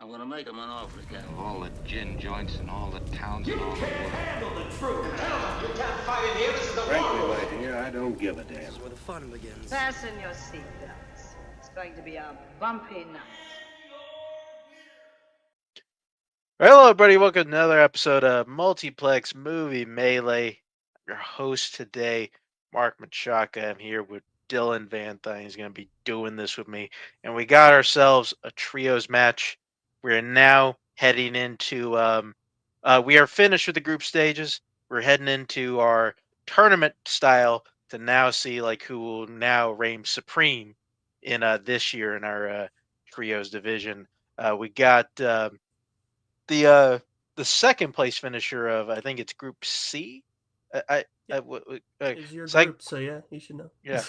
I'm gonna make him an offer again. Of all the gin joints and all the towns and all the world. Handle the truth. You can't fight in here. This is the Frankly, my dear, I don't give a damn. This is where the fun begins. Fasten your seatbelts. It's going to be a bumpy night. Hello, everybody. Welcome to another episode of Multiplex Movie Melee. Your host today, Mark Machaca. I'm here with Dylan Van Thine. He's going to be doing this with me. And we got ourselves a trios match. We're now heading into, we are finished with the group stages. We're heading into our tournament style to now see like who will now reign supreme in this year in our trios division. We got the second place finisher of, I think it's Group C. Is your so group, so yeah, you should know. Yeah.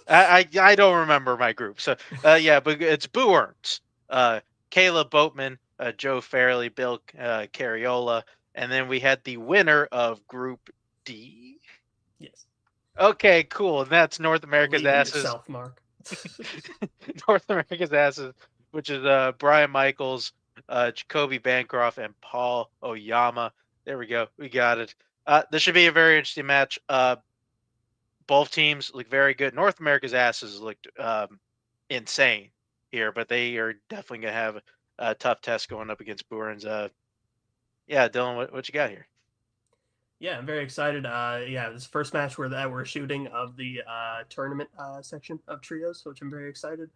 I don't remember my group. So, yeah, but it's Boo-Urns. Caleb Boatman, Joe Fairley, Bill Carriola, and then we had the winner of Group D. Yes. Okay, cool. And that's North America's Asses. Yourself, Mark. North America's Asses, which is Brian Michaels, Jacoby Bancroft, and Paul Oyama. There we go. We got it. This should be a very interesting match. Both teams look very good. North America's Asses looked insane here, but they are definitely going to have a tough test going up against Boo-Urns. Yeah, Dylan, what you got here? Yeah, I'm very excited. Yeah, this first match we're shooting of the tournament section of trios, which I'm very excited.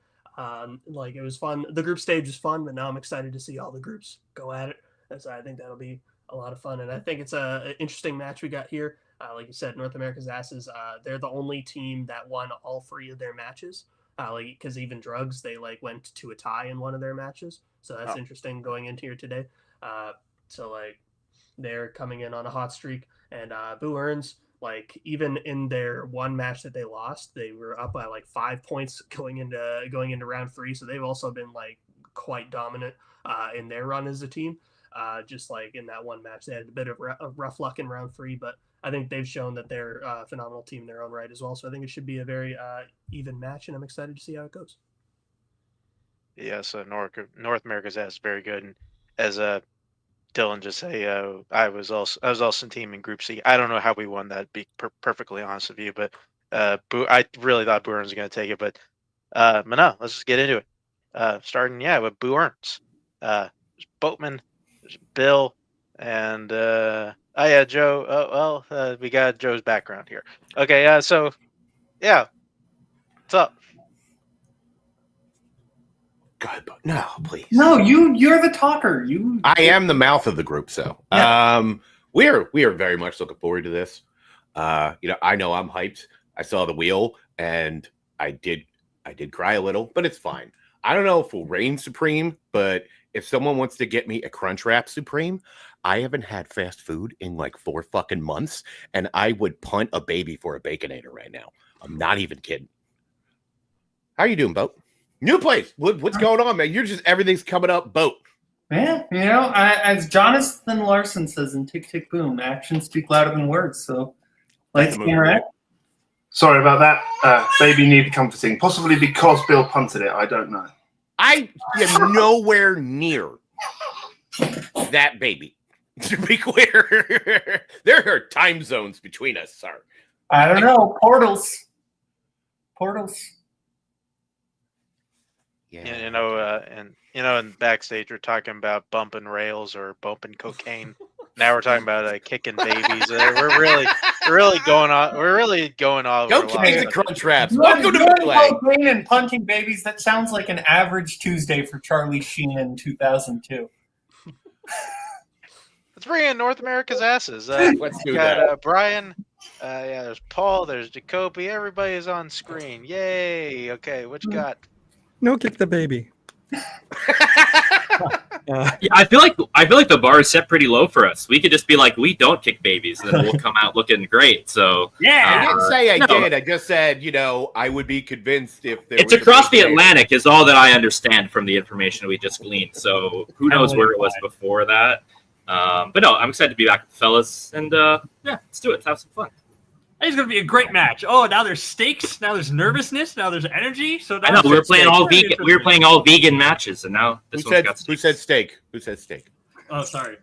Like it was fun. The group stage was fun, but now I'm excited to see all the groups go at it. And so I think that'll be a lot of fun. And I think it's an interesting match we got here. Like you said, North America's Asses, they're the only team that won all three of their matches. Because even Drugs, they went to a tie in one of their matches. So that's interesting going into here today. So they're coming in on a hot streak. And Boo-Urns, even in their one match that they lost, they were up by 5 points going into round 3. So they've also been quite dominant in their run as a team. Just in that one match, they had a bit of rough luck in round 3, but I think they've shown that they're a phenomenal team in their own right as well. So I think it should be a very even match, and I'm excited to see how it goes. Yeah, so North America's Ass is very good. And as Dylan just say, I was also in team in Group C. I don't know how we won that, be perfectly honest with you, but I really thought Boo-Urns was going to take it, but no, let's just get into it. Starting with Boo-Urns. There's Boatman, there's Bill, and Joe. We got Joe's background here. Okay, so yeah, what's up? Go ahead, Bo. No, please. No, you're the talker. I am the mouth of the group, so we are very much looking forward to this. I know I'm hyped. I saw the wheel and I did cry a little, but it's fine. I don't know if we'll reign supreme, but if someone wants to get me a Crunchwrap Supreme, I haven't had fast food in 4 fucking months, and I would punt a baby for a Baconator right now. I'm not even kidding. How are you doing, Boat? New place. What's going on, man? You're just everything's coming up, Boat. Yeah, as Jonathan Larson says in Tick Tick Boom, actions speak louder than words. So, let's interact. Sorry about that. Baby needed comforting, possibly because Bill punted it. I don't know. I am nowhere near that baby. To be clear, there are time zones between us, sir. I don't know. Portals. Yeah. In backstage we're talking about bumping rails or bumping cocaine. Now we're talking about kicking babies. We're really going on. We're really going all over. Go kick the Crunchwraps. Welcome to cocaine and punting babies. That sounds like an average Tuesday for Charlie Sheen in 2002. Let's bring in North America's Asses. Let's do that. Brian. There's Paul. There's Jacoby. Everybody is on screen. Yay! Okay, what you got? No, kick the baby. Yeah, I feel like the bar is set pretty low for us. We could just be like, we don't kick babies, and then we'll come out looking great. So yeah, I didn't say I did. I just said, I would be convinced if there it's across the Atlantic is all that I understand from the information we just gleaned. So who knows where it was before that? But no, I'm excited to be back with the fellas, and yeah, let's do it. Let's have some fun. It's going to be a great match. Oh, now there's stakes. Now there's nervousness. Now there's energy. So I know we were playing all very vegan. We were playing all vegan matches, and now this Who one's said got who said steak? Who said steak? Oh, sorry.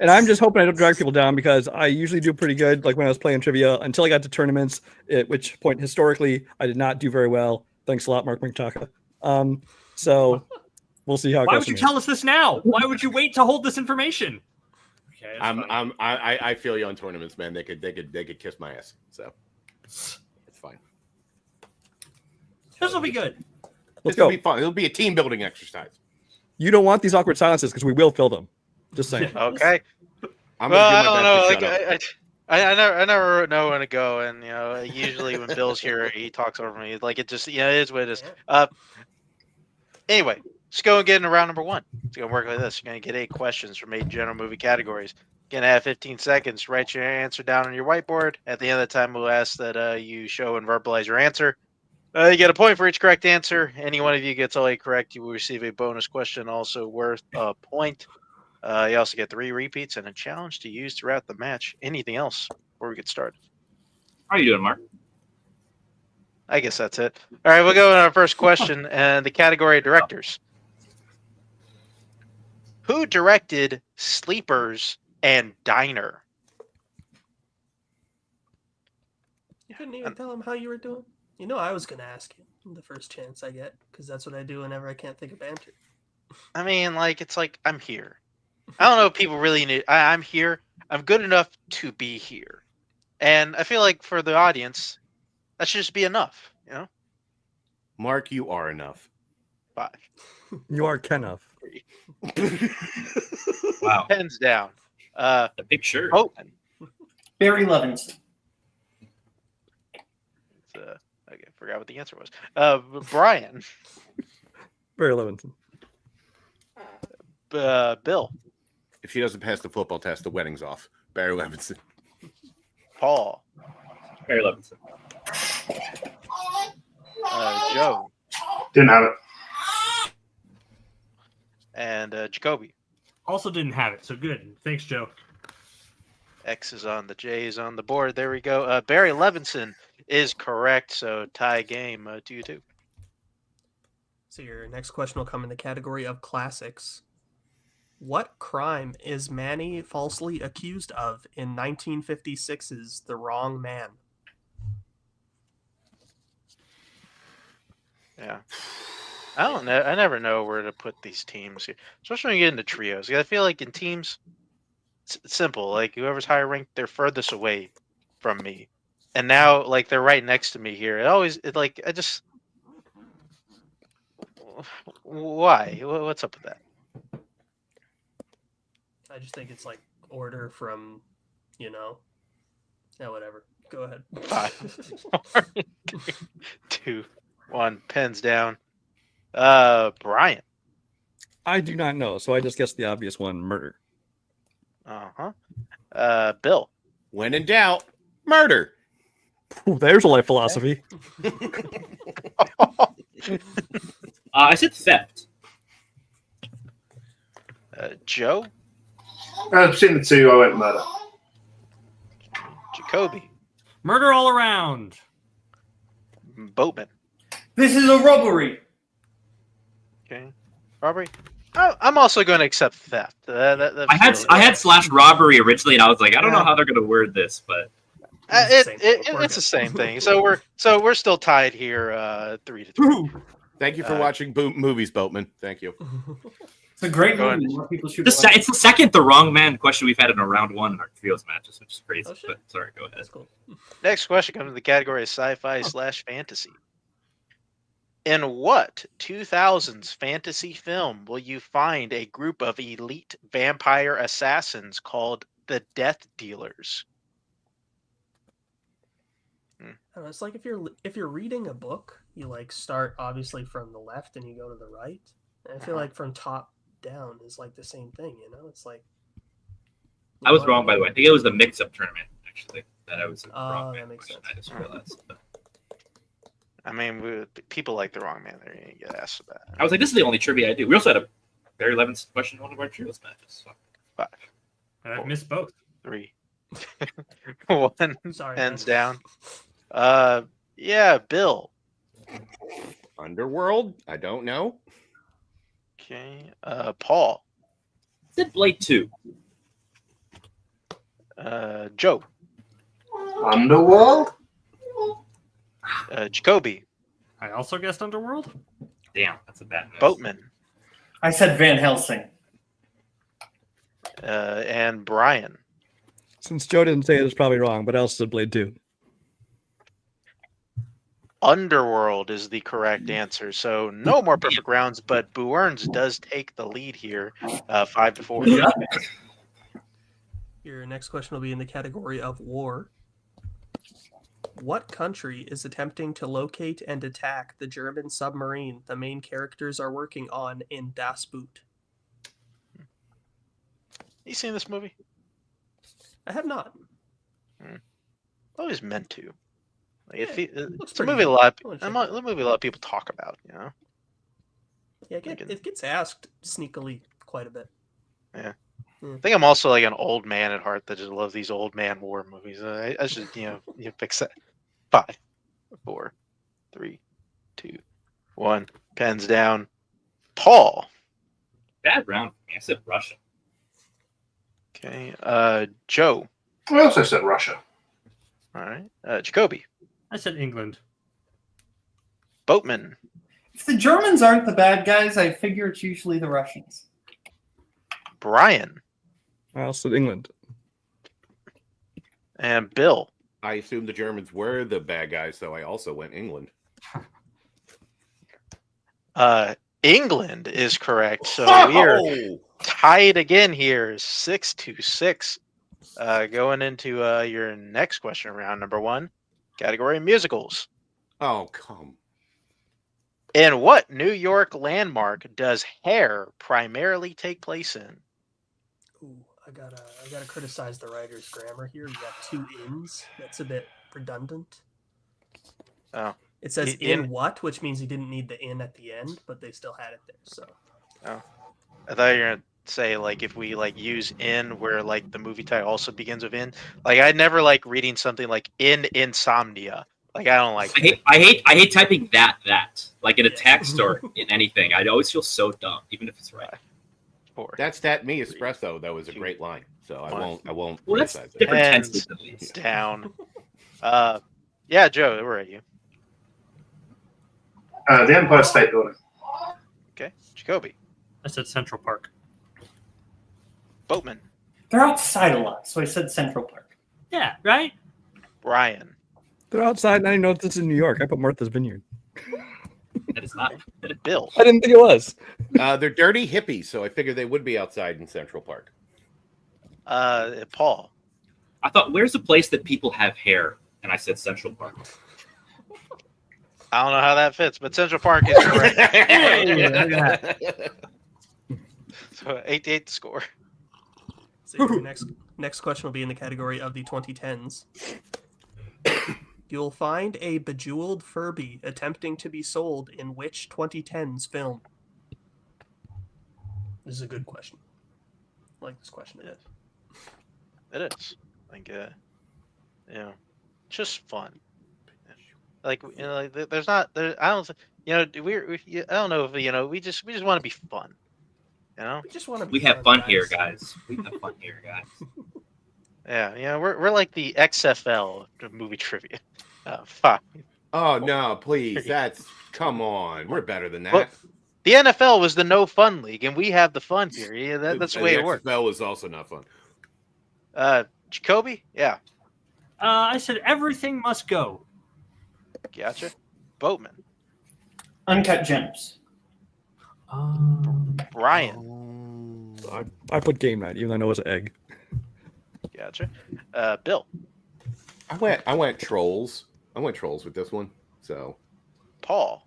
And I'm just hoping I don't drag people down because I usually do pretty good, like when I was playing trivia, until I got to tournaments, at which point historically I did not do very well. Thanks a lot, Mark McChaka. So we'll see how it Why goes. would you tell us this now? Why would you wait to hold this information? Okay, I feel you on tournaments, man. They could kiss my ass. So it's fine. This will be good. Let's It'll go. be fun. It'll be a team building exercise. You don't want these awkward silences because we will fill them. Just saying. Okay. I'm Well, I gonna do don't my know. best to shut up. I never know when to go, and usually when Bill's here, he talks over me. Like it just, it is what it is. Anyway, let's go and get into round number 1. It's gonna work like this. You're gonna get 8 questions from 8 general movie categories. You're gonna have 15 seconds. Write your answer down on your whiteboard. At the end of the time, we'll ask that you show and verbalize your answer. You get a point for each correct answer. Any one of you gets all 8 correct, you will receive a bonus question, also worth a point. You also get 3 repeats and a challenge to use throughout the match. Anything else before we get started? How are you doing, Mark? I guess that's it. All right, we'll go to our first question and the category of directors. Who directed Sleepers and Diner? You couldn't even tell him how you were doing. You know, I was gonna ask you the first chance I get because that's what I do whenever I can't think of banter. I mean, it's like I'm here. I don't know if people really need. I'm here. I'm good enough to be here, and I feel like for the audience, that should just be enough. Mark, you are enough. 5. You are Kenough. Wow. Pens down. A big shirt. Boatman. Barry Levinson. Okay, forgot what the answer was. Brian. Barry Levinson. Bill. If she doesn't pass the football test, the wedding's off. Barry Levinson. Paul. Barry Levinson. Joe. Didn't have it. And Jacoby. Also didn't have it, so good. Thanks, Joe. X is on the J is on the board. There we go. Barry Levinson is correct. So tie game 2-2. So your next question will come in the category of classics. What crime is Manny falsely accused of in 1956's The Wrong Man? Yeah. I don't know. I never know where to put these teams here, especially when you get into trios. I feel like in teams, it's simple. Like whoever's higher ranked, they're furthest away from me, and now they're right next to me here. I just why? What's up with that? I just think it's order from, yeah, whatever. Go ahead. 5, 4, 3, 2, 1. Pens down. Brian. I do not know, so I just guessed the obvious one: murder. Bill. When in doubt, murder. Ooh, there's a life philosophy. I said theft. Joe. I've seen the 2. I went murder. Jacoby. Murder all around. Boatman. This is a robbery. Okay. Robbery. I'm also going to accept theft. I had slash robbery originally, and I was like, I don't know how they're going to word this, but it's the same thing. So we're still tied here, 3-3. Thank you for watching movies, Boatman. Thank you. It's a great movie. More people should watch. It's the second The Wrong Man question we've had in a round 1 in our trios matches, which is crazy. But sorry, go ahead. Cool. Next question comes in the category of sci-fi / fantasy. In what 2000s fantasy film will you find a group of elite vampire assassins called the Death Dealers? I don't know, it's like if you're reading a book, you start obviously from the left and you go to the right. And I feel like from top down is the same thing, It's like I was wrong, by the way. I think it was the mix-up tournament, actually, that I was wrong. That makes sense. I just realized. I mean, people like The Wrong Man. They're going to get asked about. I was like, this is the only trivia I do. We also had a Barry Levinson question in one of our trios matches. So. 5. And I've missed both. 3, One Sorry, pens man. down. Yeah, Bill. Underworld? I don't know. Okay. Paul. Said Blade 2. Joe. Underworld? Jacoby. I also guessed Underworld. Damn, that's a bad miss. Boatman. I said Van Helsing. And Brian. Since Joe didn't say it, it's probably wrong, but I also said Blade 2. Underworld is the correct answer. So no more perfect rounds, but Boo-Urns does take the lead here, 5-4. Your next question will be in the category of war. What country is attempting to locate and attack the German submarine the main characters are working on in Das Boot? You seen this movie? I have not. Always meant to. Like, Yeah, it's a pretty movie good. a lot. I wanna A check movie a lot of people talk about. You know. Yeah, it gets asked sneakily quite a bit. Yeah. I think I'm also like an old man at heart that just love these old man war movies. I should, you fix that. 5, 4, 3, 2, 1. Pens down. Paul. Bad round for me. I said Russia. Okay. Joe. I also said Russia. All right. Jacoby. I said England. Boatman. If the Germans aren't the bad guys, I figure it's usually the Russians. Brian. I also said England. And Bill. I assumed the Germans were the bad guys, so I also went England. England is correct. So we are tied again here, 6-6. Going into your next question, round number 1, category musicals. Oh, come. In what New York landmark does Hair primarily take place in? Ooh, I gotta criticize the writer's grammar here. You got 2 ins. That's a bit redundant. Oh. It says in what, which means he didn't need the in at the end, but they still had it there. So. Oh. I thought you were gonna say like if we like use in where like the movie title also begins with in. Like I never like reading something like in insomnia. Like I don't like. I hate typing that like in a text or in anything. I always feel so dumb, even if it's right. 4. That's that me espresso. That was a great line. So I won't. Well, that's criticize it. different Pens tenses at least. down. Yeah, Joe, where are you? The Empire State Building. Okay, Jacoby. I said Central Park. Boatman. They're outside a lot, so I said Central Park. Yeah, right? Brian. They're outside, and I didn't know this is in New York. I put Martha's Vineyard. That is not. Bill. I didn't think it was. They're dirty hippies, so I figured they would be outside in Central Park. Paul. I thought, where's a place that people have hair? And I said Central Park. I don't know how that fits, but Central Park is correct. So 8-8 score. So your next question will be in the category of the 2010s. You'll find a bejeweled Furby attempting to be sold in which 2010s film? This is a good question. I like this question. It is. Like, just fun. Like, there's not there. I don't. I don't know if we just want to be fun. We just want to. We have fun here, guys. We have fun here, guys. Yeah, we're like the XFL of movie trivia. 5. Oh no, please! Come on. We're better than that. Well, the NFL was the no fun league, and we have the fun here. Yeah, that's the way it works. The XFL was also not fun. Jacoby, yeah. I said Everything Must Go. Gotcha. Boatman. Uncut Gems. Brian. I put Game Night, even though I know it's an egg. Gotcha. Bill. I went Trolls. I went Trolls with this one. So. Paul.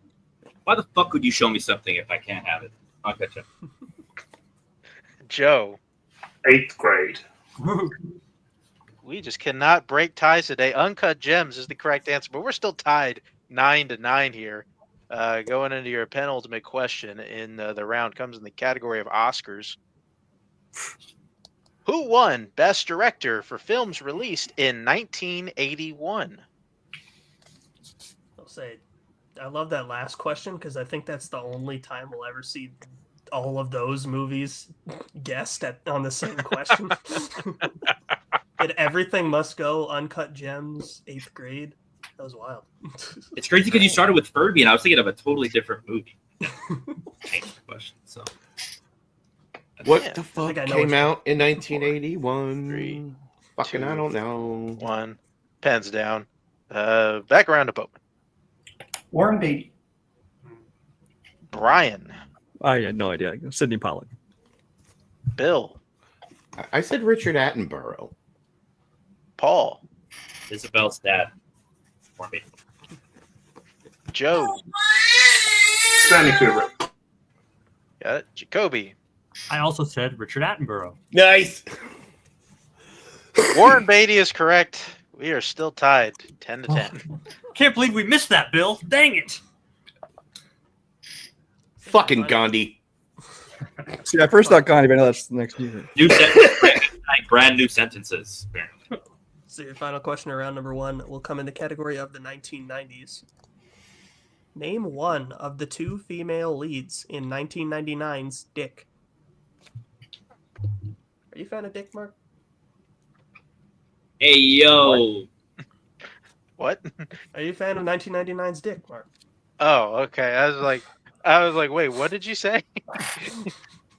Why the fuck would you show me something if I can't have it? I'll catch you. Joe. 8th grade. We just cannot break ties today. Uncut Gems is the correct answer, but we're still tied 9-9 here. Going into your penultimate question in the round comes in the category of Oscars. Who won Best Director for films released in 1981? I'll say, I love that last question because I think that's the only time we'll ever see all of those movies guessed on the same question. Did Everything Must Go, Uncut Gems, 8th Grade? That was wild. It's crazy because you started with Furby, and I was thinking of a totally different movie. Changed the question. So, What the fuck I know came what you- out in 1981? 3, Fucking, 2, I don't know. 1. Pens down. Back around to Boatman. Warren Beatty. Brian. I had no idea. Sidney Pollack. Bill. I said Richard Attenborough. Paul. Isabel's dad. For me. Joe. Stanley Kubrick. Got it. Jacoby. I also said Richard Attenborough. Nice. Warren Beatty is correct. We are still tied 10 to 10. Can't believe we missed that, Bill. Dang it. Fucking Gandhi. See, I first thought Gandhi, but I know that's the next year. New sentence, brand new sentences. Apparently. So your final question around number 1 will come in the category of the 1990s. Name one of the 2 female leads in 1999's Dick. Are you a fan of Dick, Mark? Hey yo. What? Are you a fan of 1999's Dick, Mark? Oh, okay. I was like, wait, what did you say?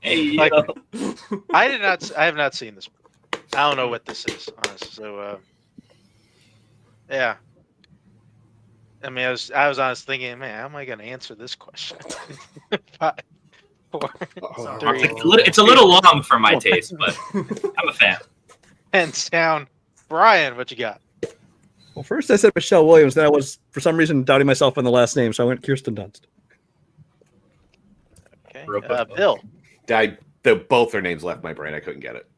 Hey yo. Like, I have not seen this. I don't know what this is, honestly. So, yeah. I mean, I was honestly thinking, man, how am I going to answer this question? 5, 4, Oh, 3, It's a little long for my taste, but I'm a fan. Hands down. Brian, what you got? Well, first I said Michelle Williams, then I was, for some reason, doubting myself on the last name, so I went Kirsten Dunst. Okay. Bill. Both their names left my brain. I couldn't get it.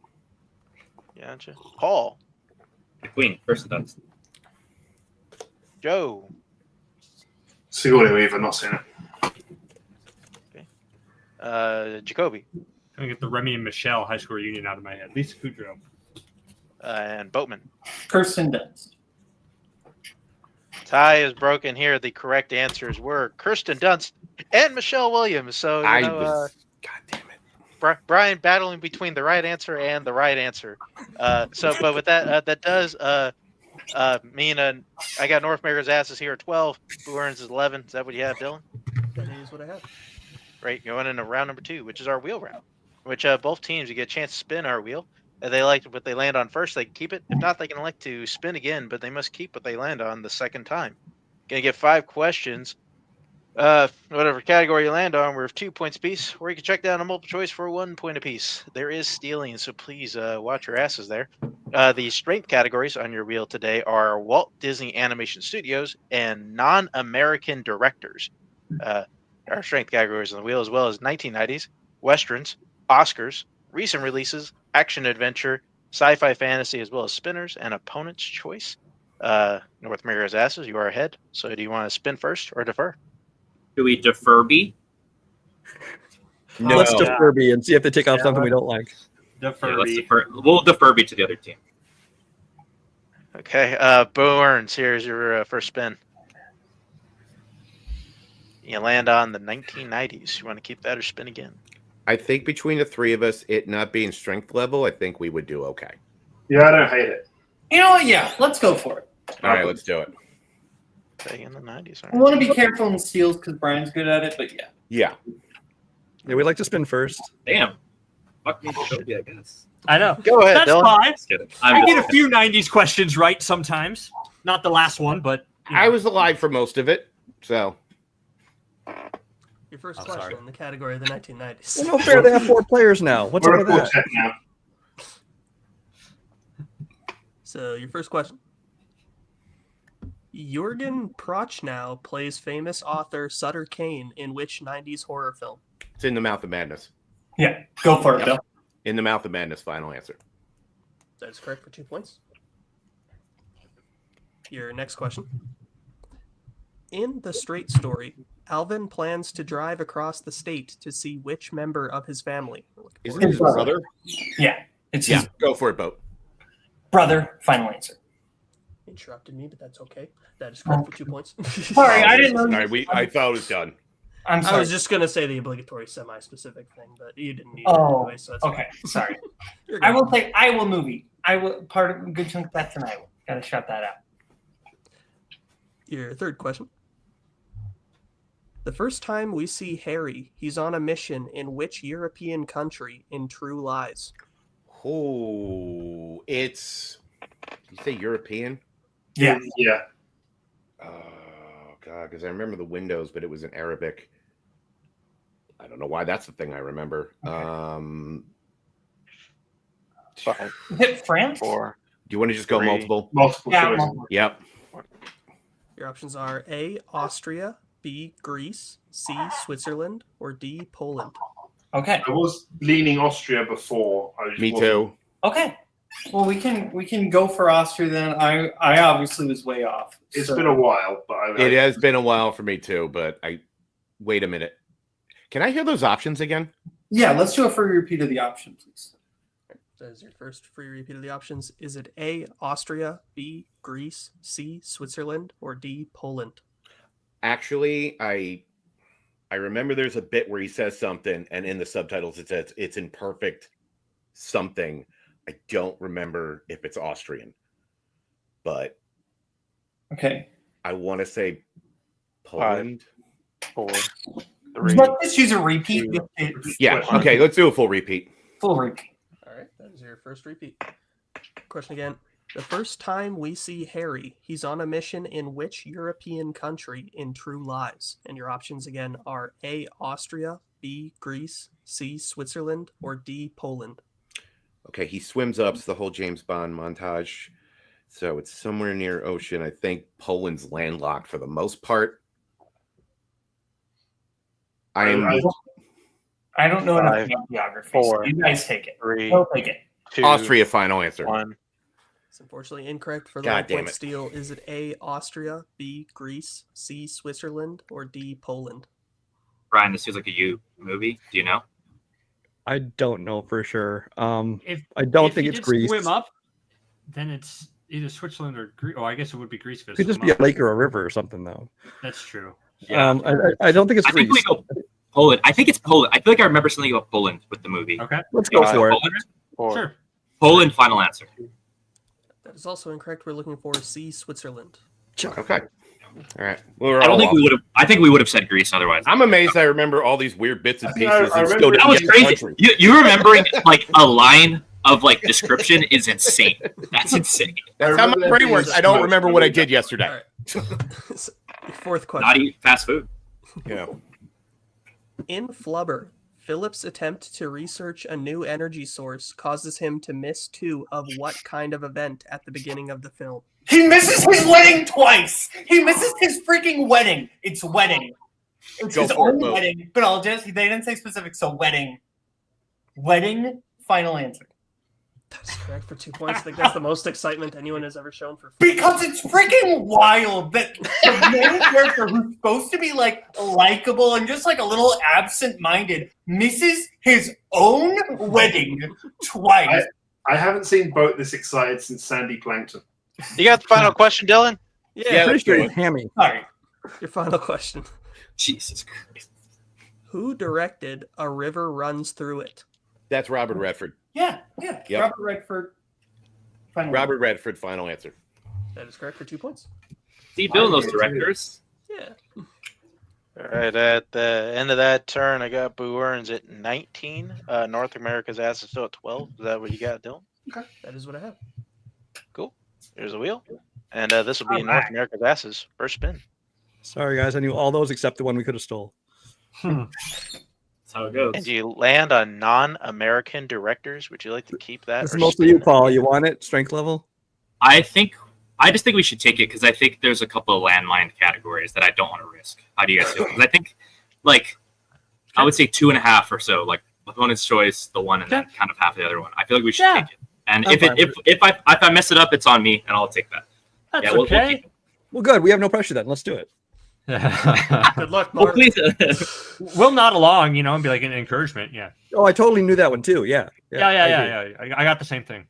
Gotcha. Paul. The Queen, Kirsten Dunst. Joe. Sigourney Weaver, not seen it. Okay. Jacoby. I'm going to get the Remy and Michelle high school reunion out of my head. Lisa Kudrow. And Boatman. Kirsten Dunst. Tie is broken here. The correct answers were Kirsten Dunst and Michelle Williams. So, God damn it. Brian battling between the right answer and the right answer. But with that, that does mean I got North America's asses here at 12. Boo-Urns is 11. Is that what you have, Dylan? That is what I have. Right, going into round number 2, which is our wheel round. Which both teams, you get a chance to spin our wheel. They like what they land on first, they can keep it. If not, they can elect to spin again, but they must keep what they land on the second time. Gonna get 5 questions. Whatever category you land on, we're 2 points apiece, or you can check down a multiple choice for 1 point apiece. There is stealing, so please watch your asses there. The strength categories on your wheel today are Walt Disney Animation Studios and non-American directors. Our strength categories on the wheel, as well as 1990s, westerns, Oscars, recent releases, action adventure, sci-fi fantasy, as well as spinners and opponent's choice. North America's asses, you are ahead. So do you want to spin first or defer? Do we defer B? No. Let's defer B and see if they take off something we don't like. Defer Yeah, let's B. defer. We'll defer B to the other team. Okay, Boo-Urns, here's your first spin. You land on the 1990s. You want to keep that or spin again? I think between the 3 of us, it not being strength level, I think we would do okay. Yeah, I don't hate it. You know what? Yeah, let's go for it. All right, let's do it. Okay, in the 90s. I want to be careful in steals because Brian's good at it, but yeah. Yeah. Yeah, we like to spin first. Damn. Fuck me, Jacoby, I guess. I know. Go ahead, That's Dylan. fine. Just kidding. I get a few 90s questions right sometimes. Not the last one, but you know. I was alive for most of it, so. Your first Oh, question sorry. in the category of the 1990s. Well, no fair, they have 4 players now. What's We're up a with that? quartet now. So your first question. Jürgen Prochnow plays famous author Sutter Kane in which 90s horror film? It's In the Mouth of Madness. Yeah, go for it, Bill. In the Mouth of Madness, final answer. That is correct for 2 points. Your next question. In The Straight Story, Alvin plans to drive across the state to see which member of his family? Isn't it his brother? Yeah. It's Yeah, his go for it, Boat. brother. Final answer. Interrupted me, but that's okay. That is correct for 2 points. Sorry, I didn't know. Sorry, I thought it was done. I'm I sorry. was just gonna say the obligatory semi-specific thing, but you didn't need it Oh, anyway, so it's okay. Sorry. You're I good. will say Iowa movie. Iowa part of a good chunk of that's in Iowa. Got to shout that out. Your third question. The first time we see Harry, he's on a mission in which European country in True Lies? Oh, it's. You say European? Yeah. Yeah. Oh God, because I remember the windows, but it was in Arabic. I don't know why that's the thing I remember. Five, Is it France? 4. Do you want to just go Three. multiple? Multiple Yeah, choice. multiple. Yep. Your options are A, Austria, B, Greece, C, Switzerland, or D, Poland. Okay. I was leaning Austria before. I just Me wasn't- too. Okay. Well, we can go for Austria then. I obviously was way off. It's so- been a while, but It has been a while for me too, but wait a minute. Can I hear those options again? Yeah, let's do a free repeat of the option, please. That is your first free repeat of the options. Is it A, Austria, B, Greece, C, Switzerland, or D, Poland? Actually, I remember there's a bit where he says something, and in the subtitles it says it's in perfect something. I don't remember if it's Austrian, but Okay. I want to say Poland. 4, 3. Let's just use a repeat. Two. Yeah. Okay. Let's do a full repeat. Full repeat. All right, that is your first repeat. Question again. The first time we see Harry, he's on a mission in which European country in True Lies? And your options again are A, Austria, B, Greece, C, Switzerland, or D, Poland. Okay. He swims up. It's the whole James Bond montage. So it's somewhere near ocean. I think Poland's landlocked for the most part. I don't know enough 5, about geography. 4, So you guys take it. 3, We'll take it. 2, Austria. Final answer. 1. It's unfortunately incorrect for the God 1 damn point it. steal. Is it A, Austria, B, Greece, C, Switzerland, or D, Poland? Brian, this feels like a you movie. Do you know? I don't know for sure. If I don't if think he it's did Greece. Swim up, then it's either Switzerland or Greece. Oh, I guess it would be Greece. If It it could just swim be a up. lake or a river or something, though. That's true. Yeah. I don't think it's I think Greece. we go Poland. I think it's Poland. I feel like I remember something about Poland with the movie. Okay. Let's go So for it. Poland? 4. Sure. Poland, final answer. That is also incorrect. We're looking for C, Switzerland. Okay. All right. I don't think we would have. I think we would have said Greece otherwise. I'm amazed I remember all these weird bits and I think pieces. I and remember still That was didn't get crazy. country. You remembering like a line of like description is insane. That's insane. That's how my remember brain that works. being I don't smoked. remember what I did yesterday. All right. So, your fourth question. Not eat fast food. Yeah. In Flubber, Philip's attempt to research a new energy source causes him to miss 2 of what kind of event at the beginning of the film? He misses his wedding twice. He misses his freaking wedding. It's wedding. It's Go his for it, own Bo. wedding. But I'll just, they didn't say specific, so wedding. Wedding, final answer. That's correct for 2 points. I think that's the most excitement anyone has ever shown for. Because it's freaking wild that the main character who's supposed to be like likable and just like a little absent-minded misses his own wedding twice. I haven't seen Boat this excited since Sandy Plankton. You got the final question, Dylan? Yeah, Pretty sure do it's Hammy. Sorry. your final question. Jesus Christ. Who directed A River Runs Through It? That's Robert Redford. Yeah. Yep. Robert Redford. Final Robert Redford, final answer. That is correct for 2 points. See, Bill and those directors. Yeah. All right, at the end of that turn, I got Boo-Urns at 19. North America's ass is still at 12. Is that what you got, Dylan? That is what I have. Cool. Here's a wheel. And this will be North America's asses. First spin. Sorry, guys. I knew all those except the one we could have stole. That's how it goes. And you land on non-American directors. Would you like to keep that? It's or mostly spin you, it? Paul. You want it? Strength level? I just think we should take it because I think there's a couple of landmine categories that I don't want to risk. How do you guys feel? 'Cause I think, like, I would say 2.5 or so, like opponent's choice, the one, and then kind of half the other one. I feel like we should take it. And I'm fine with if I mess it up, it's on me, and I'll take that. That's Yeah, we'll okay. keep it. Well, good. We have no pressure then. Let's do it. Good luck, Well, Mark. please. We'll nod along, and be like an encouragement. Yeah. Oh, I totally knew that one too. Yeah. Yeah. I got the same thing.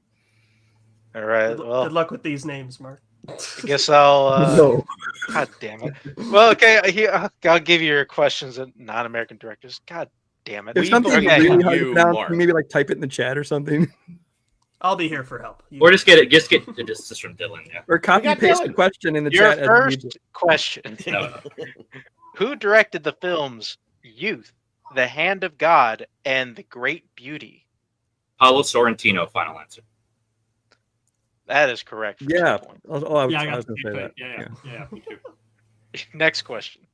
All right. Well, Good luck with these names, Mark. I guess I'll. No. God damn it. Well, okay. I'll give you your questions at non-American directors. God damn it. If something's Okay. really hard to You, pronounce, Mark. can you maybe like type it in the chat or something, I'll be here for help. Or just get it just from Dylan. Yeah. or copy got paste the Dylan. question in the Your chat. as we need first to. question. No. Who directed the films Youth, The Hand of God, and The Great Beauty? Paulo Sorrentino. Final answer. That is correct. For Yeah. 2 points. I was Yeah, I going got to say that. Yeah, me too. Next question.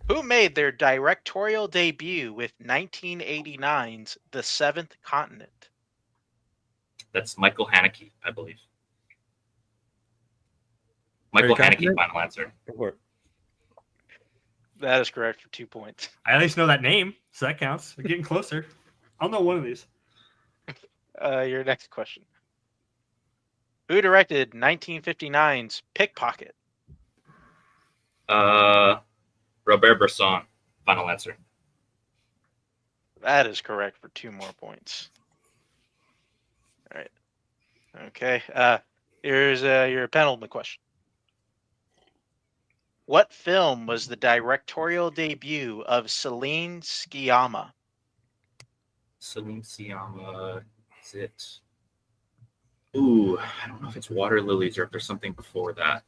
Who made their directorial debut with 1989's The Seventh Continent? That's Michael Haneke, I believe. Michael you Haneke. confident? Final answer. Go for it. That is correct for 2 points. I at least know that name, so that counts. We're getting closer. I'll know one of these. Your next question. Who directed 1959's Pickpocket? Robert Bresson. Final answer. That is correct for 2 more points. All right. Okay. Here's your penultimate question. What film was the directorial debut of Celine Sciamma? Celine Sciamma. Is it? Ooh, I don't know if it's Water Lilies or if there's something before that.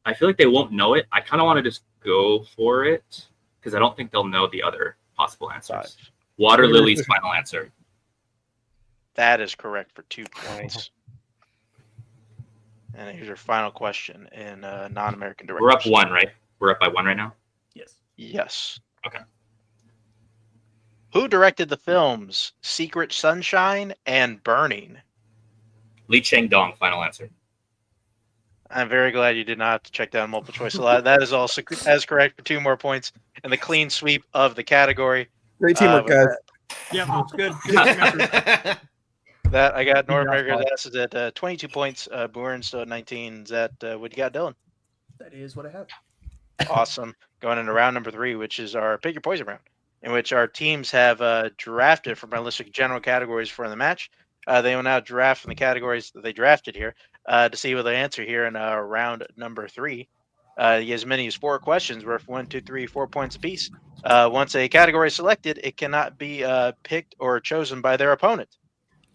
I feel like they won't know it. I kind of want to just go for it because I don't think they'll know the other possible answers. Water Lilies. Final answer. That is correct for 2 points. And here's your final question in non-American directors. We're up 1, right? We're up by 1 right now. Yes. Yes. Okay. Who directed the films Secret Sunshine and Burning? Lee Chang-dong. Final answer. I'm very glad you did not have to check down multiple choice a lot. That is also as correct for 2 more points and the clean sweep of the category. Great teamwork, guys. Yeah, that's good. Good. That I got North America's asses at 22 points. Boo-Urns still at 19. Is that what you got, Dylan? That is what I have. Awesome. Going into round number 3, which is our Pick Your Poison round, in which our teams have drafted from our list of general categories for the match. They will now draft from the categories that they drafted here to see what they answer here in round number 3. As many as 4 questions worth 1, 2, 3, 4 points apiece. Once a category is selected, it cannot be picked or chosen by their opponent.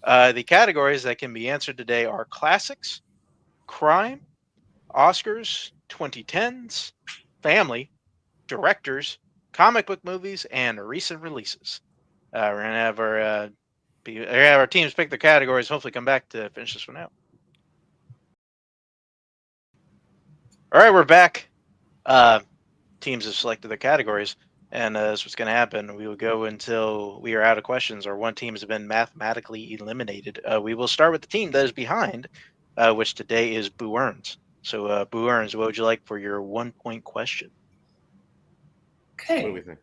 The categories that can be answered today are classics, crime, Oscars, 2010s, family, directors, comic book movies, and recent releases. We're gonna have our teams pick their categories. Hopefully, come back to finish this one out. All right, we're back. Teams have selected their categories, and that's what's going to happen. We will go until we are out of questions or one team has been mathematically eliminated. We will start with the team that is behind, which today is Boo-Urns. So, Boo-Urns, what would you like for your 1-point question? What do Okay. we think?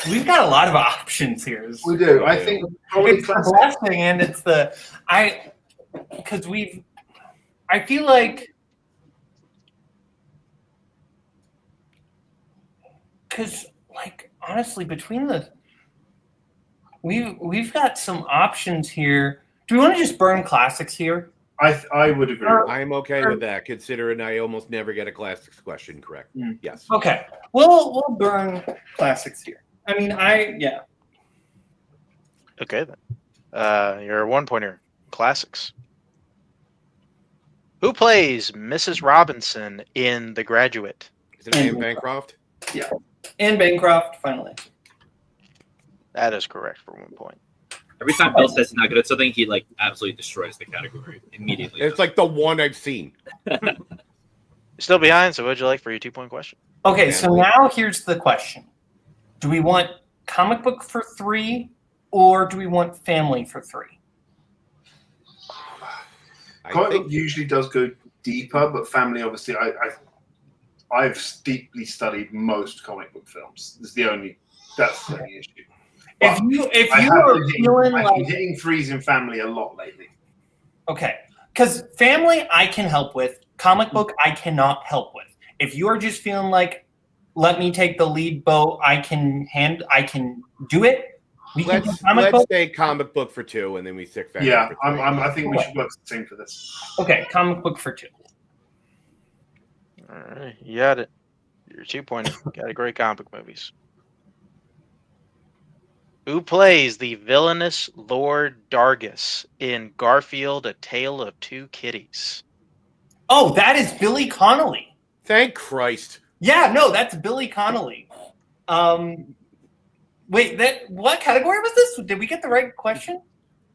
We've got a lot of options here. We do. I think probably It's the blessing, and it's the because I feel like because honestly between we've got some options here. Do we want to just burn classics here? I would agree. I'm okay with that, considering I almost never get a classics question correct. Yes. Okay. We'll burn classics here. I mean, yeah. Okay, then. Your 1-pointer, classics. Who plays Mrs. Robinson in The Graduate? Is it Anne Bancroft? Yeah. Anne Bancroft, finally. That is correct for 1 point. Every time Bill says he's not good at something, he absolutely destroys the category immediately. It's like the one I've seen. Still behind, so what would you like for your 2-point question? Okay, so now here's the question. Do we want comic book for 3 or do we want family for 3? Comic book usually does go deeper, but family, obviously, I've deeply studied most comic book films. That's the only issue. If you are feeling I've like been hitting 3s in family a lot lately. okay, because family I can help with, comic book I cannot help with. If you are just feeling like let me take the lead, Bo. I can do it. We can do comic Let's book. say comic book for 2, and then we stick family Yeah, for 3. I think we should work the same for this. Okay, comic book for 2. All right, you got it. You're 2-pointer. Category comic book movies. Who plays the villainous Lord Dargus in Garfield: A Tale of Two Kitties? Oh, that is Billy Connolly. Thank Christ. Yeah, no, that's Billy Connolly. Wait, what category was this? Did we get the right question?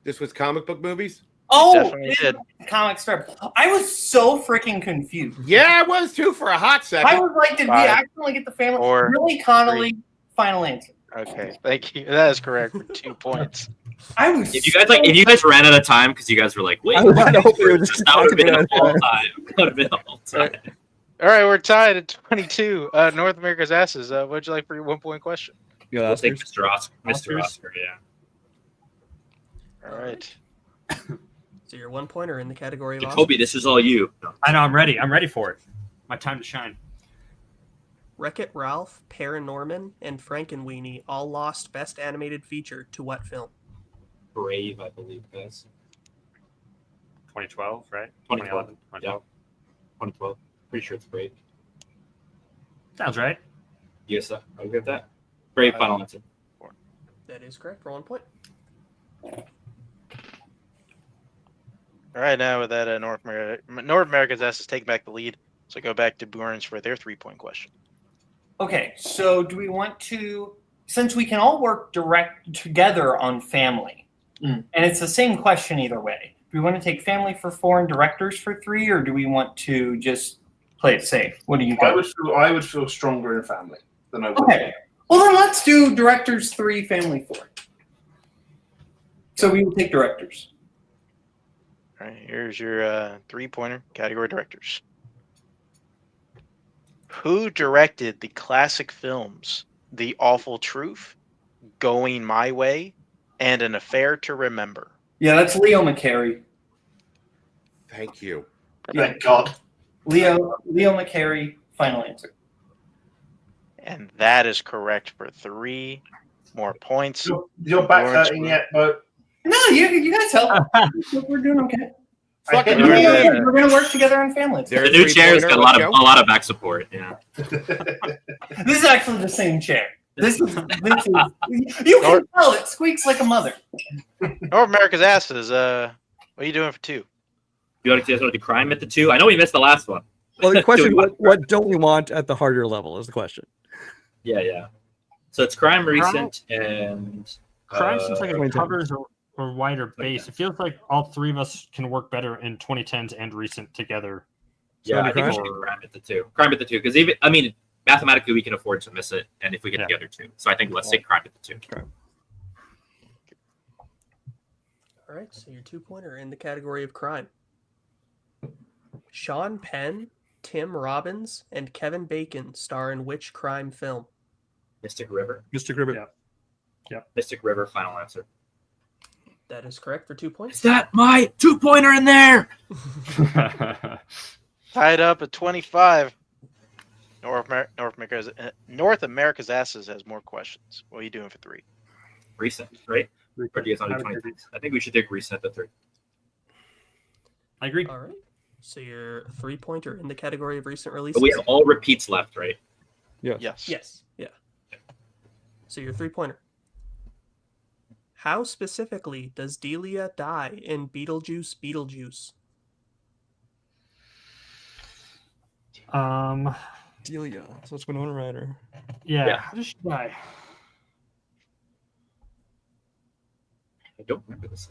This was comic book movies? Oh, definitely did. Comic strip. I was so freaking confused. Yeah, I was too for a hot second. I was like, did we 5, accidentally get the family? 4, Billy Connolly, final answer. Okay, thank you. That is correct for 2 points. I was If you guys ran out of time because you guys were like, wait, I was hoping it would just keep that would have been talking all about time. That would have been all time. All right, we're tied at 22. North America's asses. What'd you like for your 1-point question? Yeah, We'll that's take Mr. Oscar. Mr. Oscars? Oscar, yeah. All right. So your 1-pointer in the category of Jacoby, this is all you. No. I know. I'm ready. I'm ready for it. My time to shine. Wreck-It Ralph, Paranorman, and Frankenweenie all lost Best Animated Feature to what film? Brave, I believe, guys. 2012, right? 2012. Yeah. 2012. Pretty sure it's Brave. Sounds right. Yes, sir. I'll get that. Brave, final answer. That is correct for 1 point. All right, now with that, North America's asses take back the lead. So go back to Boo-Urns for their 3-point question. Okay, so do we want to, since we can all work direct together on family, and it's the same question either way, do we want to take family for 4 and directors for 3, or do we want to just play it safe? What do you guys? I would feel stronger in family than I would. Okay, well then let's do directors 3, family 4. So we will take directors. All right, here's your 3-pointer category directors. Who directed the classic films The Awful Truth, Going My Way, and An Affair to Remember? Yeah, that's Leo McCarey. Thank you. Thank God. Leo McCarey, final answer. And that is correct for 3 more points. You're back hurting yet, but No, you guys help. We're doing okay. Fucking We're gonna work together on family. There- The new chair's got a lot of back support. Yeah. This is actually the same chair. This is you can tell it squeaks like a mother. North America's asses. What are you doing for 2? You want to do crime at the 2? I know we missed the last one. Well, the question Do we is, what don't we want at the harder level is the question. Yeah. So it's crime recent and Crime seems like it 2010. covers a wider base. It feels like all 3 of us can work better in 2010s and recent together. yeah, I think we should do crime at the 2. Crime at the 2 because mathematically we can afford to miss it, and if we get the other 2, so I think let's take crime at the 2. All right, so your 2-pointer in the category of crime. Sean Penn, Tim Robbins, and Kevin Bacon star in which crime film? Mystic River. Mystic River. Yeah. Mystic River. Final answer. That is correct for 2 points. Is that my 2-pointer in there? Tied up at 25. North America's asses has more questions. What are you doing for 3? Recent, right? Or do you guys want to do 20? I think we should take recent at 3. I agree. All right. So your 3-pointer in the category of recent releases. But we have all repeats left, right? Yes. Yes. Yeah. So your 3-pointer. How specifically does Delia die in Beetlejuice? Delia. So it's Winona Ryder. Yeah. How does she die? I don't remember this.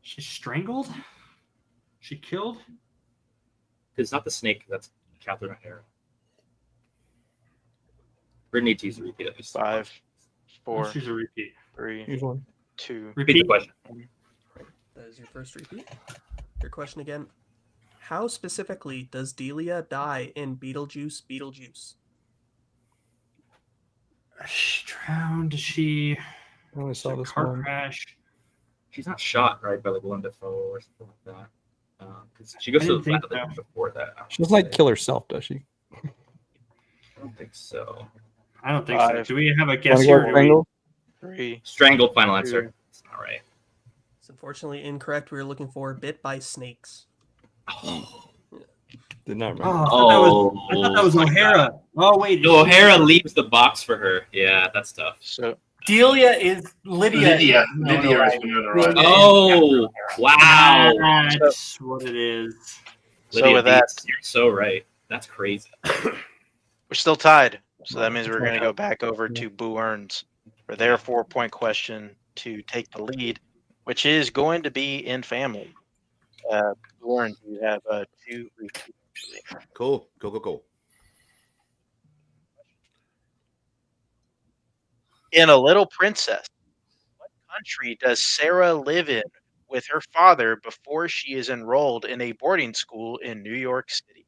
She's strangled? She killed? It's not the snake. That's Catherine O'Hara. We're gonna need to use a repeat at least. 5, 4, Let's use a repeat. 3, Usually. 2. Repeat the question. That is your first repeat. Your question again. How specifically does Delia die in Beetlejuice? She drowned. She. I only saw this car one. crash. She's not shot, right, by like Willem Dafoe or something like that. 'Cause she goes I to didn't the think lab so. before that. She doesn't like kill herself, does she? I don't think so. I don't think so. Five. Do we have a Want guess to here? go Or do we... Strangle? 3. Strangled final answer. It's not right. It's unfortunately incorrect. We were looking for Bit by Snakes. Did not remember. Oh, I thought that was my O'Hara. Oh wait, No, O'Hara leaves the box for her. Yeah, that's tough. So Delia is Lydia. Lydia is Winona is Ryder. Winona Lydia Ryder. is Oh, wow. That's what it is. So Lydia with that- Beats, you're so right. That's crazy. we're still tied. So that means we're going to go back over to Boo-Urns for their 4-point question to take the lead, which is going to be in family. Boo-Urns, you have 2 repeats. Cool. Go. In A Little Princess, what country does Sarah live in with her father before she is enrolled in a boarding school in New York City?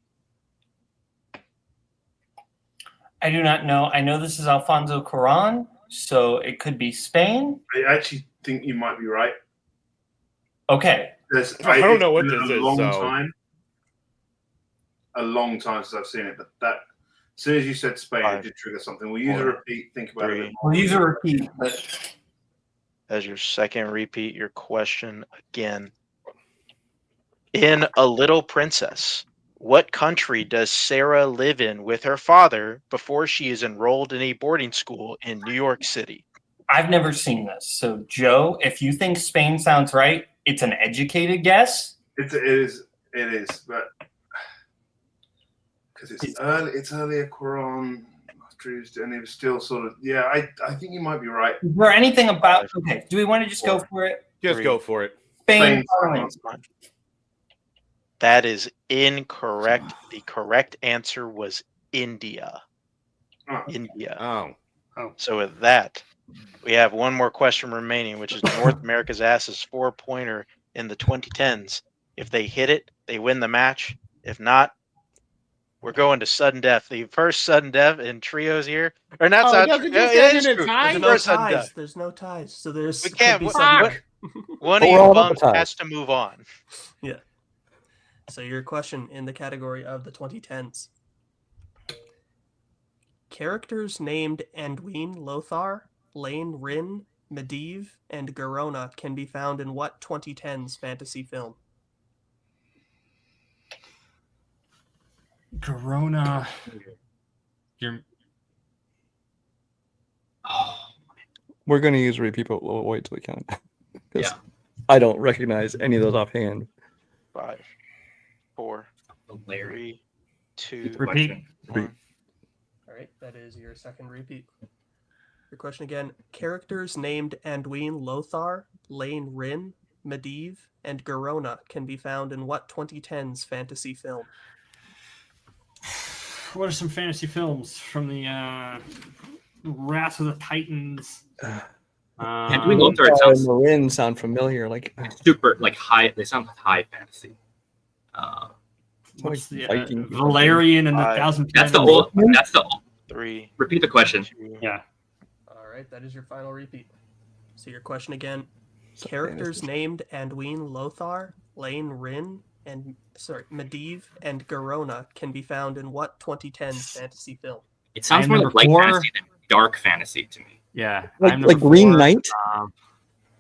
I do not know. I know this is Alfonso Cuarón, so it could be Spain. I actually think you might be right. Okay. I don't know what it's been this is, a long so- time. A long time since I've seen it, but that as soon as you said Spain, it did trigger something. We'll use a repeat. Think about it. A bit more. We'll use a repeat, but As your second repeat, your question again. In A Little Princess, what country does Sarah live in with her father before she is enrolled in a boarding school in New York City? I've never seen this. So, Joe, if you think Spain sounds right, it's an educated guess. It is, but because it's earlier Quran after he was, and it was still sort of I think you might be right. Is there anything about? Okay, do we want to just go for it? Just go for it. Spain. That is incorrect. The correct answer was India. India. Oh. So with that, we have one more question remaining, which is North America's Ass's 4-pointer in the 2010s. If they hit it, they win the match. If not, we're going to sudden death. The first sudden death in trios here, or not? Oh, Not doesn't tri- just yeah, end it is in a true. tie? The There's no first sudden ties. death. There's no ties. So there's We could can't. be sudden death. One But of we're you all about bums the ties. has to move on. Yeah. So your question in the category of the 2010s. Characters named Anduin Lothar, Lane Rin, Medivh, and Garona can be found in what 2010s fantasy film? Corona. You're. We're going to use a repeat, but we'll wait till we can. 'Cause Yeah. I don't recognize any of those offhand. 5, 4, 3, 2, Repeat. 1. All right, that is your second repeat. Your question again. Characters named Anduin Lothar, Lane Rin, Medivh, and Garona can be found in what 2010s fantasy film? What are some fantasy films from the Wrath of the Titans? Anduin Lothar, it sounds Marin sound familiar. Like super high. They sound high fantasy. What's the Viking. Valerian and the Five. Thousand? That's the Candles? old. That's the. 3, Repeat the question. 2, Yeah. All right, that is your final repeat. So your question again. Characters named Anduin Lothar, Lane Rin, and Medivh and Garona can be found in what 2010s fantasy film? It sounds I am more number like light 4. fantasy than dark fantasy to me. Yeah. Like, I'm number Green 4. Knight? Oh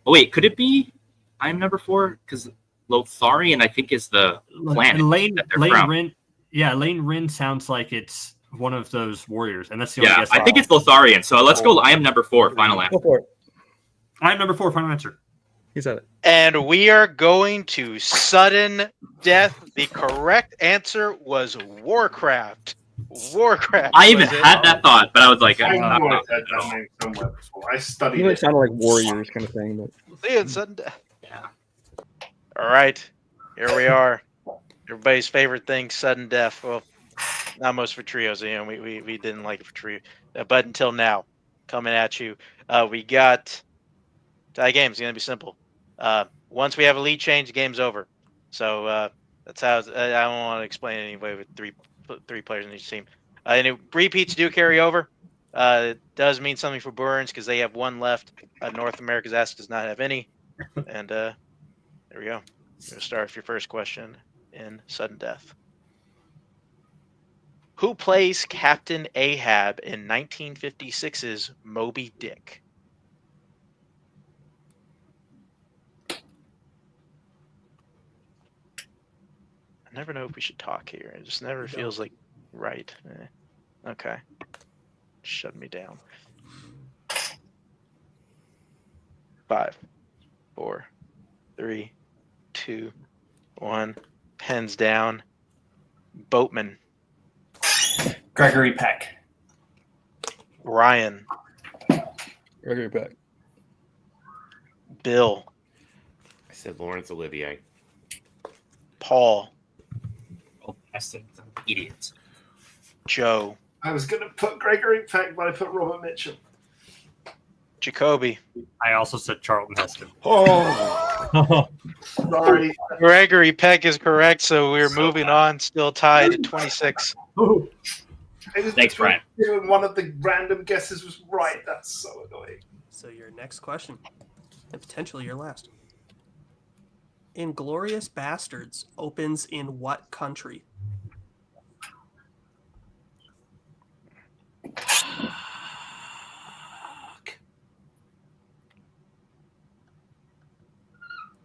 wait, could it be? I'm number 4 because Lotharian I think is the planet Lane that they're from. Rin. Yeah, Lane Rin sounds like it's one of those warriors, and that's the only Yeah, guess. I think it's Lotharian. So let's go. I am number 4. Final answer. Go for it. I'm number 4. Final answer. He said it. And we are going to sudden death. The correct answer was Warcraft. Warcraft. I even was it. had that thought, but I was like, I I'm not- know not- I've heard that name somewhere before. I studied Even it. it sounded like warriors kind of thing, but See you in sudden death. yeah. All right, here we are. Everybody's favorite thing, sudden death. Well, not most for trios. You know, we didn't like it for trio, but until now, coming at you, we got tie games. It's gonna be simple. Once we have a lead change, the game's over. So that's how. I don't want to explain it anyway with three players in each team. And repeats do carry over. It does mean something for Boo-Urns because they have one left. North America's Ask does not have any. And there we go. You'll start with your first question in sudden death. Who plays Captain Ahab in 1956's Moby Dick? I never know if we should talk here. It just never feels like right. Okay. Shut me down. 5, 4, 3, 2, 1. Pens down. Boatman. Gregory Peck. Ryan. Gregory Peck. Bill. I said Laurence Olivier. Paul. Oh, I said idiots. Joe. I was going to put Gregory Peck, but I put Robert Mitchum. Jacoby. I also said Charlton Heston. Oh, Sorry. Gregory Peck is correct, so we're moving on. Still tied at 26. It was Thanks, Brian. and one of the random guesses was right. That's so annoying. So your next question, and potentially your last. Inglorious Bastards opens in what country?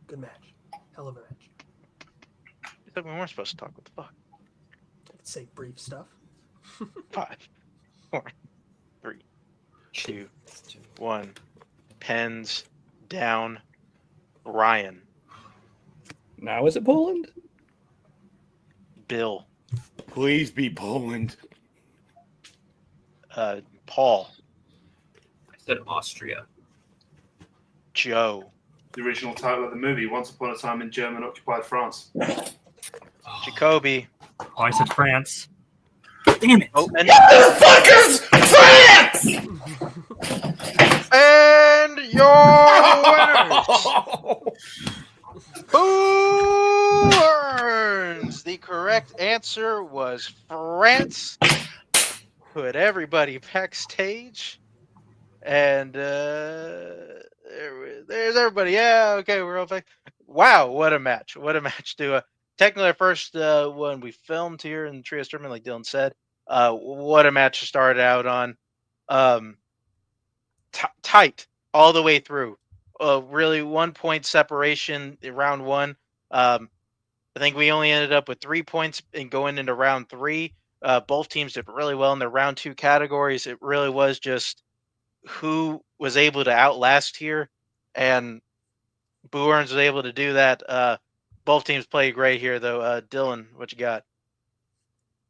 Good match. Hell of a match. I thought we weren't supposed to talk. What the fuck? I could say brief stuff. 5, 4, 3, 2, 1. Pens down. Ryan. Now is it Poland? Bill. please be Poland. Paul. I said Austria. Joe. The original title of the movie, Once Upon a Time in German-occupied France. Jacoby. Oh, I said France. Damn it. Boatman. Motherfuckers! France! And your winners. Boo-Urns. The correct answer was France. Put everybody backstage. And there's everybody. Yeah, okay, we're all back. Wow, what a match. What a match to technically our first one we filmed here in the Trios Tournament, like Dylan said. What a match to start out on. Tight all the way through. Really 1 point separation in round one. I think we only ended up with 3 points in going into round three. Both teams did really well in their round two categories. It really was just who was able to outlast here, and Boo-Urns was able to do that. Both teams played great here, though. Dylan, what you got?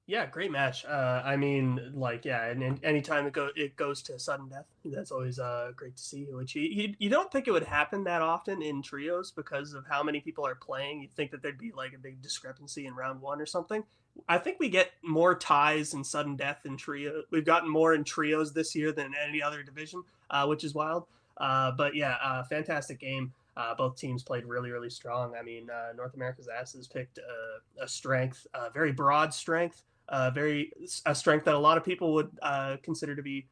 Yeah, great match. I mean, like, yeah, and anytime it goes to sudden death, that's always great to see. Which you don't think it would happen that often in trios because of how many people are playing. You'd think that there'd be like a big discrepancy in round one or something. I think we get more ties in sudden death in trio. We've gotten more in trios this year than any other division, which is wild. But yeah, fantastic game. Both teams played really, really strong. I mean, North America's Asses picked a strength, a very broad strength. A strength that a lot of people would consider to be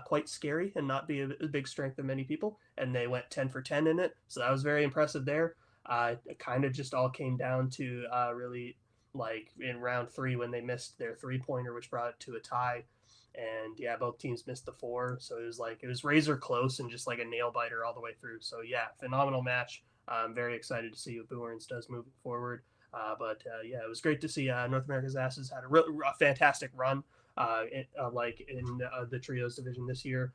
quite scary and not be a big strength of many people, and they went 10 for 10 in it, so that was very impressive there. It kind of just all came down to really like in round three when they missed their 3-pointer, which brought it to a tie, and yeah, both teams missed the 4, so it was razor close and just like a nail biter all the way through. So yeah, phenomenal match. I'm very excited to see what Boo-Urns does moving forward. Yeah, it was great to see North America's Asses had a fantastic run in the trios division this year.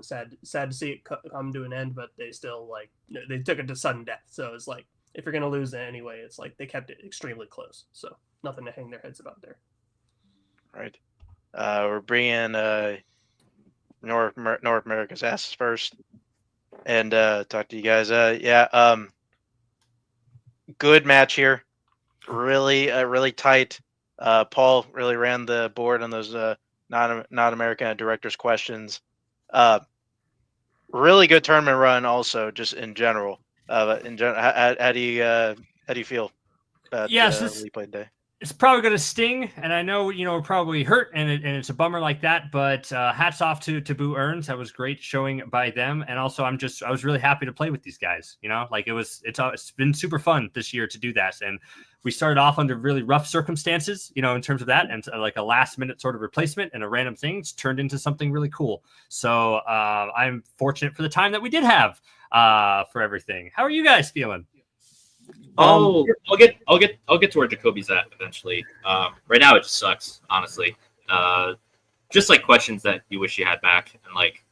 Sad to see it come to an end, but they still they took it to sudden death. So it's like if you're gonna lose it anyway, it's like they kept it extremely close. So nothing to hang their heads about there. Right. We're bringing North America's Asses first, and talk to you guys. Good match here. Really tight. Paul really ran the board on those not American directors questions. Really good tournament run also, just in general. How do you feel about Yes, we played today? it's probably going to sting, and I know we're probably hurt, and it's a bummer like that. But hats off to Boo-Urns. That was great showing by them, and also I was really happy to play with these guys. Like it's been super fun this year to do that, and we started off under really rough circumstances, in terms of that, and like a last minute sort of replacement and a random things turned into something really cool. So I'm fortunate for the time that we did have for everything. How are you guys feeling? I'll get to where Jacoby's at eventually. Right now it just sucks, honestly. Just like questions that you wish you had back, and like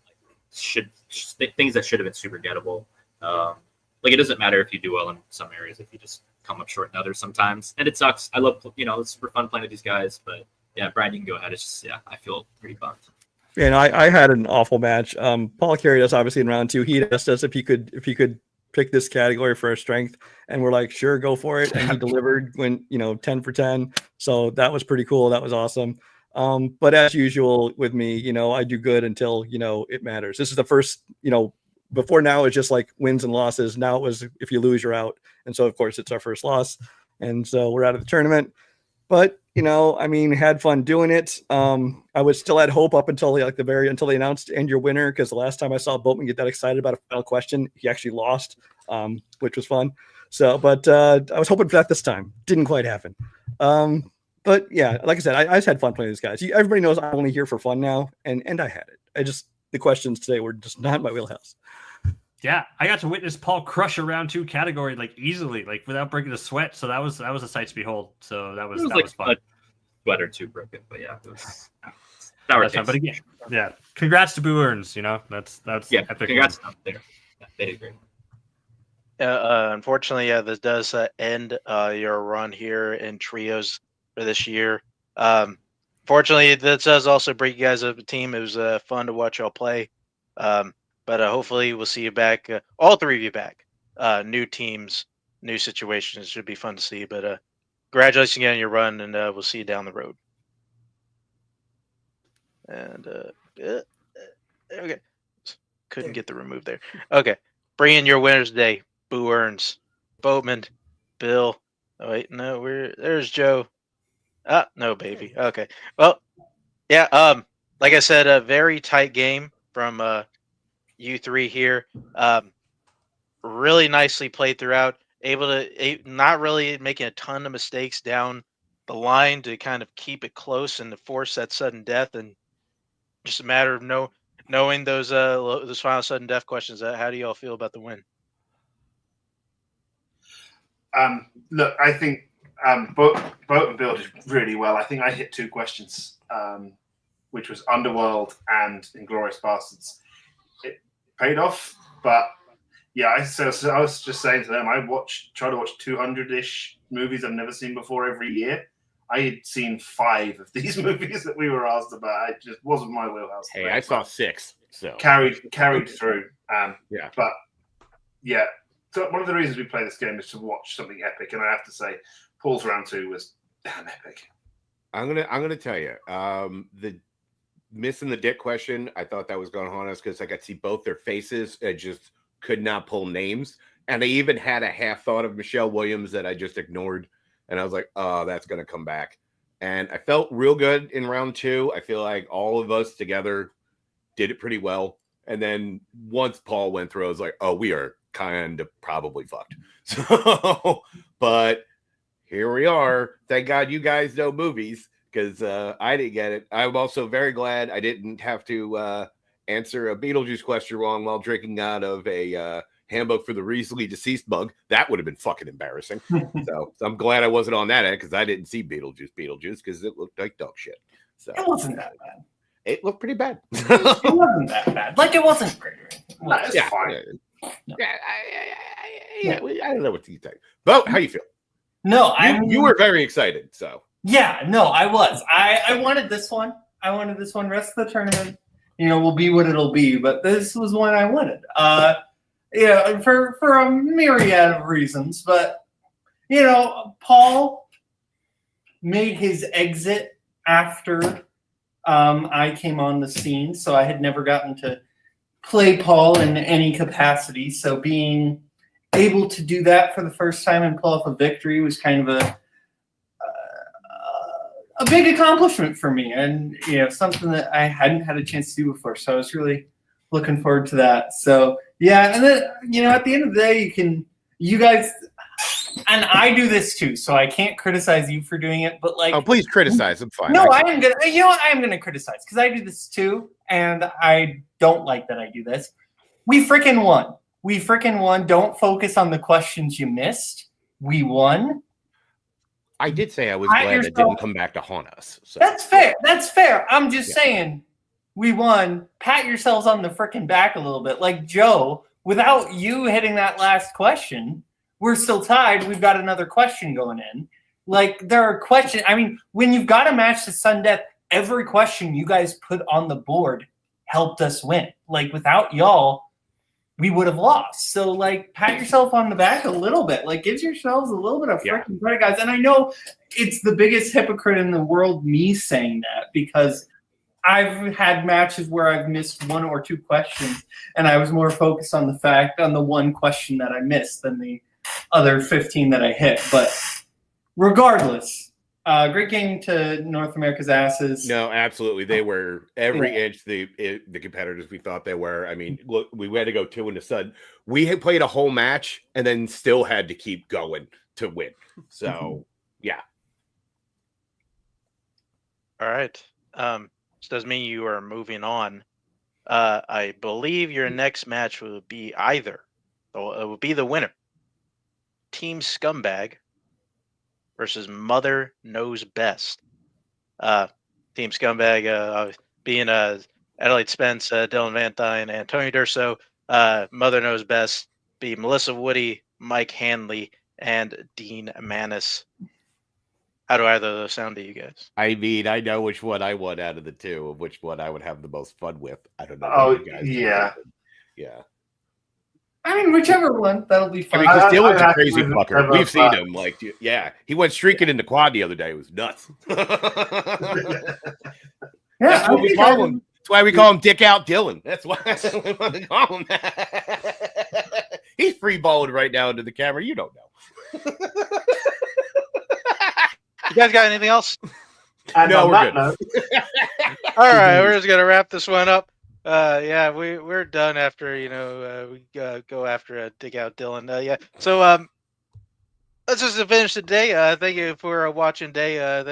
things that should have been super gettable. Like it doesn't matter if you do well in some areas if you just come up short in others sometimes, and it sucks. I love it's super fun playing with these guys, but yeah, Brian, you can go ahead. It's just I feel pretty bummed. Yeah, and I had an awful match. Paul carried us obviously in round 2. He asked us if he could pick this category for our strength, and we're like, sure, go for it. And he delivered, when 10 for 10. So that was pretty cool. That was awesome. But as usual with me, I do good until it matters. This is the first, before now it's just like wins and losses. Now it was if you lose, you're out. And so of course it's our first loss, and so we're out of the tournament. But had fun doing it. I was still had hope up until until they announced and your winner, because the last time I saw Boatman get that excited about a final question, he actually lost, which was fun. So, but I was hoping for that this time. Didn't quite happen. But yeah, like I said, I just had fun playing these guys. Everybody knows I'm only here for fun now, and I had it. The questions today were just not my wheelhouse. Yeah, I got to witness Paul crush a round 2 category like easily, like without breaking a sweat. So that was a sight to behold. So that was fun. A sweat or two broken, but yeah, it was that's fun. But again, yeah, congrats to Boo-Urns. That's epic. Congrats up there. Yeah, they did great. Unfortunately, this does end your run here in trios for this year. Fortunately, that does also bring you guys up a team. It was fun to watch y'all play. But hopefully we'll see you back, all 3 of you back. New teams, new situations. It should be fun to see. But congratulations again on your run, and we'll see you down the road. And okay, couldn't get the remove there. Okay, bring in your winners today. Boo-Urns, Boatman, Bill. Oh wait, no, there's Joe. No, baby. Okay, well, yeah. Like I said, a very tight game from you 3 here. Really nicely played throughout. Able to not really making a ton of mistakes down the line to kind of keep it close and to force that sudden death, and just a matter of knowing those final sudden death questions. How do y'all feel about the win? Look, I think Boat and Bill did really well. I think I hit 2 questions, which was Underworld and Inglourious Bastards. It paid off, but yeah, I was just saying to them, I try to watch 200-ish movies I've never seen before every year. I had seen 5 of these movies that we were asked about. It just wasn't my wheelhouse. Hey, I saw 6, so carried through. Yeah, but yeah. So one of the reasons we play this game is to watch something epic, and I have to say, Paul's round 2 was damn epic. I'm gonna tell you, the missing the dick question, I thought that was going to haunt us because I got to see both their faces and just could not pull names, and I even had a half thought of Michelle Williams that I just ignored, and I was like, oh, that's gonna come back, and I felt real good in round 2. I feel like all of us together did it pretty well, and then once Paul went through, I was like, oh, we are kind of probably fucked. So, but here we are. Thank God you guys know movies, because I didn't get it. I'm also very glad I didn't have to answer a Beetlejuice question wrong while drinking out of a handbook for the recently deceased mug. That would have been fucking embarrassing. So I'm glad I wasn't on that end, because I didn't see Beetlejuice because it looked like dog shit. So it wasn't that bad. It looked pretty bad. It wasn't that bad. Like, it wasn't great. No, it's fine. Yeah, I don't know what to say. Bo, how you feel? No, you were very excited. So yeah, no, I was. I wanted this one. I wanted this one. Rest of the tournament, will be what it'll be. But this was one I wanted. Yeah, for a myriad of reasons. But Paul made his exit after I came on the scene, so I had never gotten to play Paul in any capacity. So being able to do that for the first time and pull off a victory was kind of a big accomplishment for me, and something that I hadn't had a chance to do before. So I was really looking forward to that. So yeah, and then at the end of the day, you guys, and I do this too, so I can't criticize you for doing it. But like, oh, please criticize. I'm fine. no, I am gonna. You know what? I am gonna criticize because I do this too, and I don't like that I do this. We freaking won. We freaking won. Don't focus on the questions you missed. We won. I did say I was glad it didn't come back to haunt us. So. That's fair. That's fair. I'm just saying, we won. Pat yourselves on the freaking back a little bit. Like Joe, without you hitting that last question, we're still tied. We've got another question going in. Like, there are questions. I mean, when you've got a match to sudden death, every question you guys put on the board helped us win. Like, without y'all, we would have lost. So, like, pat yourself on the back a little bit. Like, give yourselves a little bit of freaking credit, guys. And I know it's the biggest hypocrite in the world, me saying that, because I've had matches where I've missed 1 or 2 questions, and I was more focused on the one question that I missed than the other 15 that I hit. But regardless, great game to North America's asses. No, absolutely. They were every inch the competitors we thought they were. I mean, look, we had to go 2 in the sudden. We had played a whole match and then still had to keep going to win. So, yeah. All right. This does mean you are moving on. I believe your next match will be it will be the winner. Team Scumbag versus Mother Knows Best. Team Scumbag being Adelaide Spence, Dylan Van Dyne, and Tony Durso. Mother Knows Best be Melissa Woody, Mike Hanley, and Dean Manis. How do either of those sound to you guys? I mean, I know which one I want out of the two, of which one I would have the most fun with. I don't know. Oh, you guys yeah. Yeah. I mean, whichever one, that'll be fun. I mean, because Dylan's a crazy fucker. We've seen him. Like, yeah, he went streaking in the quad the other day. It was nuts. That's what we call him. That's why we call him Dick Out Dylan. That's why we want to call him that. He's free balling right now into the camera. You don't know. You guys got anything else? No, we're good. All right, we're just gonna wrap this one up. Yeah, we're done after we go after Dig Out Dylan. Yeah, so let's just finish the day. Thank you for watching day.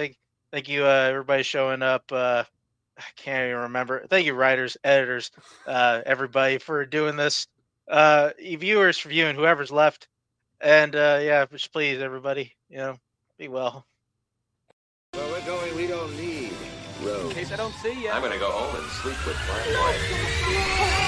Thank you everybody showing up. I can't even remember. Thank you writers, editors, everybody for doing this. Viewers for viewing, whoever's left, and yeah, just please everybody, be well. Where we're going, we don't need roads. In case I don't see you. I'm gonna go home and sleep with my wife.